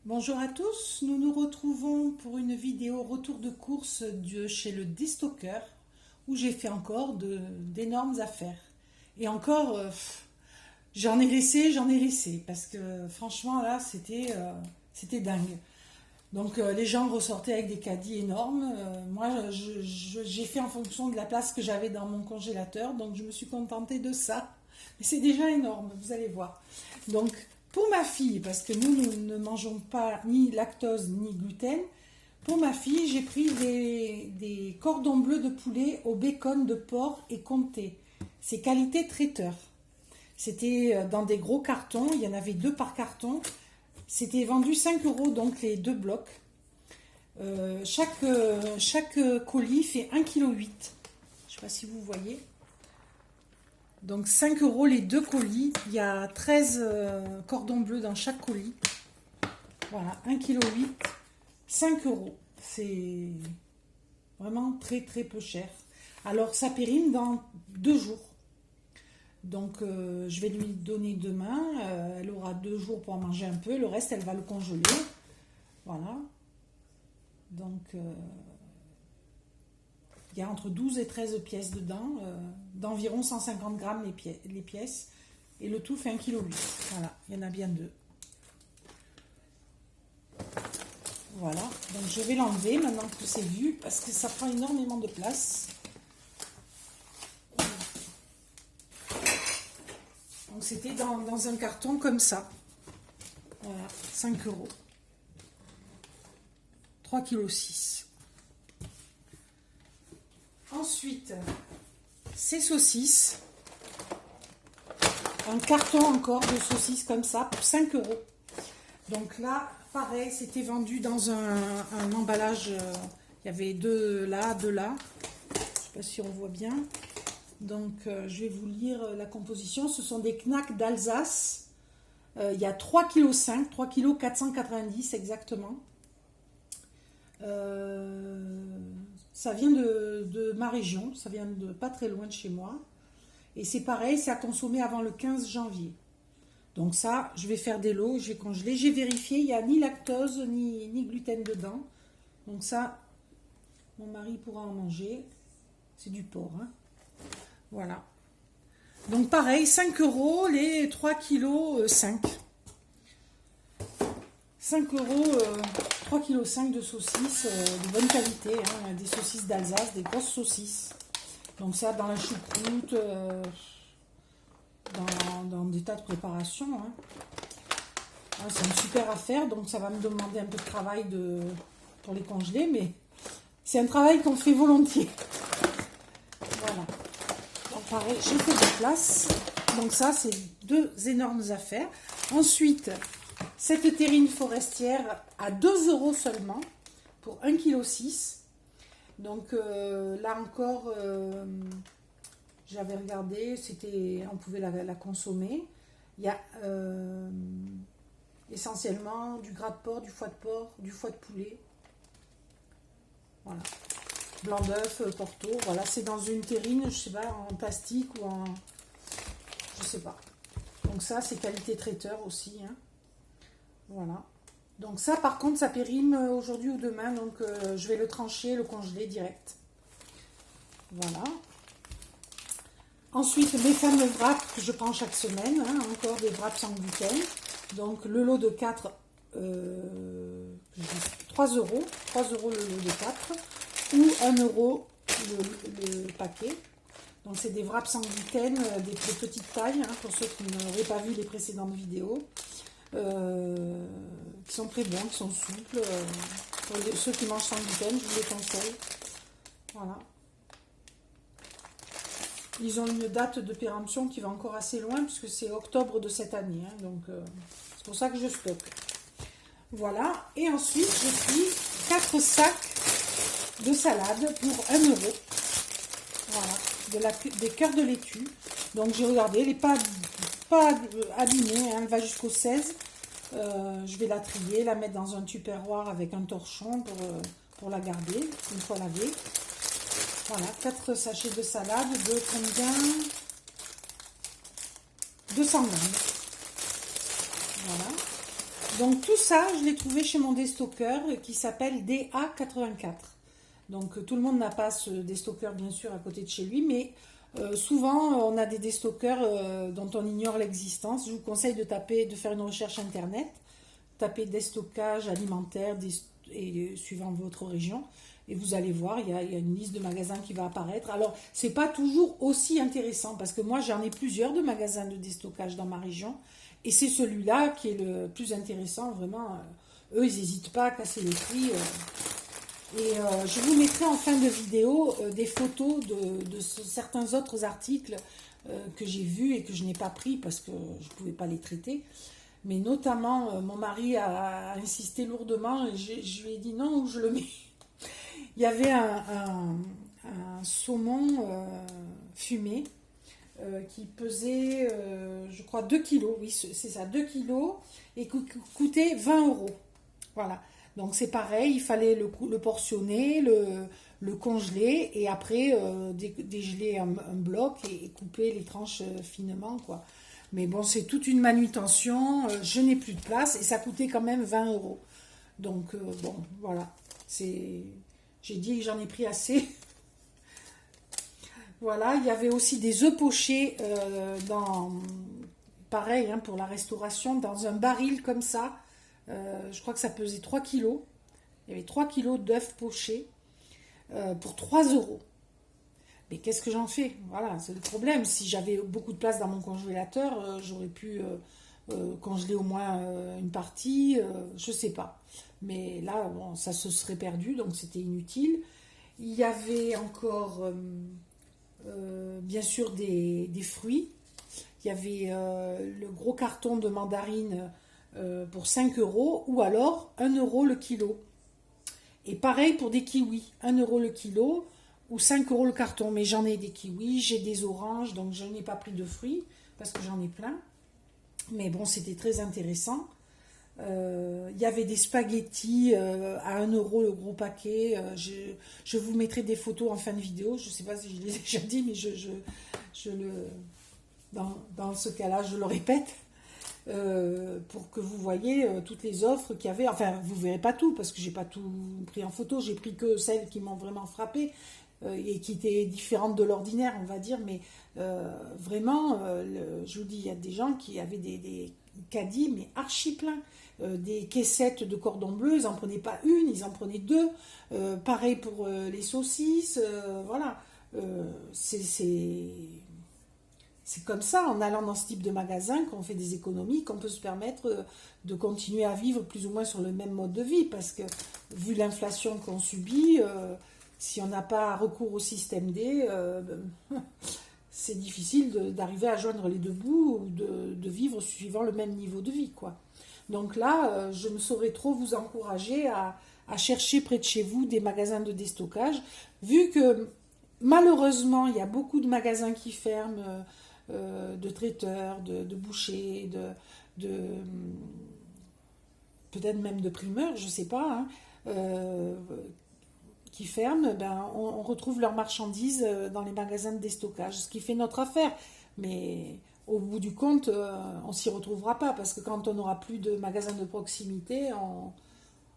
Bonjour à tous, nous nous retrouvons pour une vidéo retour de course chez le Destocker où j'ai fait encore d'énormes affaires. Et encore, j'en ai laissé parce que franchement là c'était dingue. Donc les gens ressortaient avec des caddies énormes. Moi j'ai fait en fonction de la place que j'avais dans mon congélateur, donc je me suis contentée de ça. Mais c'est déjà énorme, vous allez voir. Donc pour ma fille, parce que nous ne mangeons pas ni lactose ni gluten, pour ma fille j'ai pris des cordons bleus de poulet au bacon de porc et comté. C'est qualité traiteur. C'était dans des gros cartons, il y en avait 2 par carton. C'était vendu 5 euros, donc les 2 blocs. Chaque colis fait 1,8 kg. Je ne sais pas si vous voyez. Donc 5 euros les 2 colis. Il y a 13 cordons bleus dans chaque colis. Voilà, 1,8 kg, 5 euros. C'est vraiment très très peu cher. Alors ça périme dans 2 jours. Donc je vais lui donner demain. Elle aura 2 jours pour en manger un peu. Le reste, elle va le congeler. Voilà. Donc il y a entre 12 et 13 pièces dedans. D'environ 150 grammes les pièces. Et le tout fait 1,8 kg. Voilà, il y en a bien 2. Voilà, donc je vais l'enlever maintenant que c'est vu parce que ça prend énormément de place. Donc c'était dans un carton comme ça. Voilà, 5 euros. 3,6 kg. Ensuite, ces saucisses. Un carton encore de saucisses comme ça pour 5 euros. Donc là, pareil, c'était vendu dans un emballage. Il y avait 2 là, 2 là. Je ne sais pas si on voit bien. Donc, je vais vous lire la composition. Ce sont des knacks d'Alsace. Il y a 3,5 kg, 3 kg 490 exactement. Ça vient de ma région. Ça vient de pas très loin de chez moi. Et c'est pareil, c'est à consommer avant le 15 janvier. Donc ça, je vais faire des lots, je vais congeler. J'ai vérifié, il n'y a ni lactose ni gluten dedans. Donc ça, mon mari pourra en manger. C'est du porc, hein. Voilà. Donc pareil, 5 euros les 3,5 kg. 5 euros, 3,5 kg de saucisses de bonne qualité, hein, des saucisses d'Alsace, des grosses saucisses. Donc ça, dans la choucroute, dans des tas de préparations. Hein. Ah, c'est une super affaire, donc ça va me demander un peu de travail pour les congeler, mais c'est un travail qu'on fait volontiers. Voilà. Donc pareil, j'ai fait de place. Donc ça, c'est 2 énormes affaires. Ensuite, cette terrine forestière à 2 euros seulement pour 1,6 kg. Donc là encore, j'avais regardé, on pouvait la consommer. Il y a essentiellement du gras de porc, du foie de porc, du foie de poulet. Voilà. Blanc d'œuf, porto. Voilà, c'est dans une terrine, je sais pas, en plastique ou en... Je sais pas. Donc ça, c'est qualité traiteur aussi. Hein. Voilà. Donc ça, par contre, ça périme aujourd'hui ou demain. Donc je vais le trancher, le congeler direct. Voilà. Ensuite, mes fameux wraps que je prends chaque semaine. Hein, encore des wraps sans gluten. Donc le lot de 4, 3 euros. 3 euros le lot de 4. Ou 1 euro le paquet. Donc c'est des wraps sans gluten, des petites tailles, hein, pour ceux qui n'auraient pas vu les précédentes vidéos. Qui sont très bons, qui sont souples. Pour ceux qui mangent sans gluten, je vous les conseille. Voilà. Ils ont une date de péremption qui va encore assez loin, puisque c'est octobre de cette année. Hein, donc c'est pour ça que je stocke. Voilà. Et ensuite, j'ai pris 4 sacs de salade pour 1 euro. Voilà. Des cœurs de laitue. Donc j'ai regardé, elle n'est pas abîmée, hein, elle va jusqu'au 16. Je vais la trier, la mettre dans un tupperware avec un torchon pour la garder une fois lavée. Voilà, 4 sachets de salade de combien? 200 grammes. Voilà. Donc tout ça, je l'ai trouvé chez mon déstockeur qui s'appelle DA84. Donc tout le monde n'a pas ce déstockeur bien sûr à côté de chez lui, mais souvent on a des déstockeurs dont on ignore l'existence. Je vous conseille de faire une recherche internet, taper déstockage alimentaire et suivant votre région, et vous allez voir, il y a une liste de magasins qui va apparaître. Alors c'est pas toujours aussi intéressant parce que moi j'en ai plusieurs de magasins de déstockage dans ma région. Et c'est celui-là qui est le plus intéressant, vraiment. Eux, ils n'hésitent pas à casser les prix. Je vous mettrai en fin de vidéo des photos de certains autres articles que j'ai vus et que je n'ai pas pris parce que je ne pouvais pas les traiter. Mais notamment, mon mari a insisté lourdement et je lui ai dit non, où je le mets. Il y avait un saumon fumé. Qui pesait, je crois, 2 kilos, oui, c'est ça, 2 kilos, et qui coûtait 20 euros. Voilà. Donc c'est pareil, il fallait le portionner, le congeler, et après dégeler un bloc et couper les tranches finement, quoi. Mais bon, c'est toute une manutention, je n'ai plus de place, et ça coûtait quand même 20 euros. Donc, bon, voilà. J'ai dit que j'en ai pris assez. Voilà, il y avait aussi des œufs pochés pareil, hein, pour la restauration, dans un baril comme ça. Je crois que ça pesait 3 kilos. Il y avait 3 kilos d'œufs pochés pour 3 euros. Mais qu'est-ce que j'en fais? Voilà, c'est le problème. Si j'avais beaucoup de place dans mon congélateur, j'aurais pu congeler au moins une partie, je sais pas. Mais là, bon, ça se serait perdu, donc c'était inutile. Il y avait encore... bien sûr des fruits. Il y avait le gros carton de mandarines pour 5 euros ou alors 1 euro le kilo. Et pareil pour des kiwis, 1 euro le kilo ou 5 euros le carton. Mais j'en ai des kiwis, j'ai des oranges, donc je n'ai pas pris de fruits parce que j'en ai plein. Mais bon, c'était très intéressant. Il y avait des spaghettis à 1 euro le gros paquet. Je vous mettrai des photos en fin de vidéo. Je ne sais pas si je l'ai déjà dit, mais dans ce cas-là, je le répète pour que vous voyez toutes les offres qu'il y avait. Enfin, vous ne verrez pas tout parce que j'ai pas tout pris en photo. J'ai pris que celles qui m'ont vraiment frappé et qui étaient différentes de l'ordinaire, on va dire. Mais vraiment, je vous dis, il y a des gens qui avaient des caddies, mais archi plein. Des caissettes de cordon bleu, ils n'en prenaient pas une, ils en prenaient deux. Pareil pour les saucisses, voilà. C'est comme ça, en allant dans ce type de magasin, qu'on fait des économies, qu'on peut se permettre de continuer à vivre plus ou moins sur le même mode de vie. Parce que, vu l'inflation qu'on subit, si on n'a pas recours au système D, c'est difficile d'arriver à joindre les deux bouts ou de vivre suivant le même niveau de vie, quoi. Donc là, je ne saurais trop vous encourager à chercher près de chez vous des magasins de déstockage, vu que malheureusement, il y a beaucoup de magasins qui ferment, de traiteurs, de bouchers, peut-être même de primeurs, je ne sais pas, hein, qui ferment, ben, on retrouve leurs marchandises dans les magasins de déstockage, ce qui fait notre affaire. Mais au bout du compte, on ne s'y retrouvera pas, parce que quand on n'aura plus de magasins de proximité,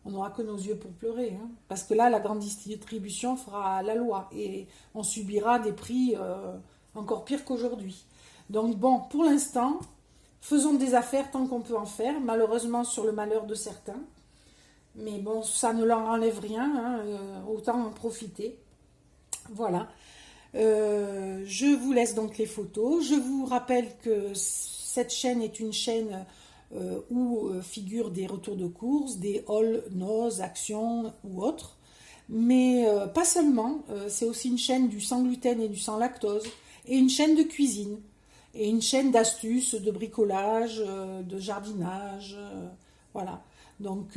on n'aura que nos yeux pour pleurer. Hein. Parce que là, la grande distribution fera la loi, et on subira des prix encore pires qu'aujourd'hui. Donc bon, pour l'instant, faisons des affaires tant qu'on peut en faire, malheureusement sur le malheur de certains. Mais bon, ça ne leur enlève rien, hein, autant en profiter. Voilà. Je vous laisse donc les photos. Je vous rappelle que cette chaîne est une chaîne où figurent des retours de courses, des hauls, nos, actions ou autres. Mais pas seulement, c'est aussi une chaîne du sans gluten et du sans lactose, et une chaîne de cuisine, et une chaîne d'astuces, de bricolage, de jardinage, voilà. Donc,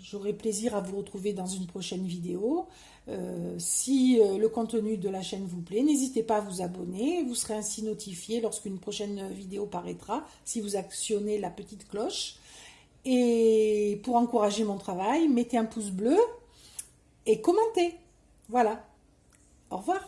j'aurai plaisir à vous retrouver dans une prochaine vidéo. Si le contenu de la chaîne vous plaît, n'hésitez pas à vous abonner. Vous serez ainsi notifié lorsqu'une prochaine vidéo paraîtra, si vous actionnez la petite cloche. Et pour encourager mon travail, mettez un pouce bleu et commentez. Voilà. Au revoir.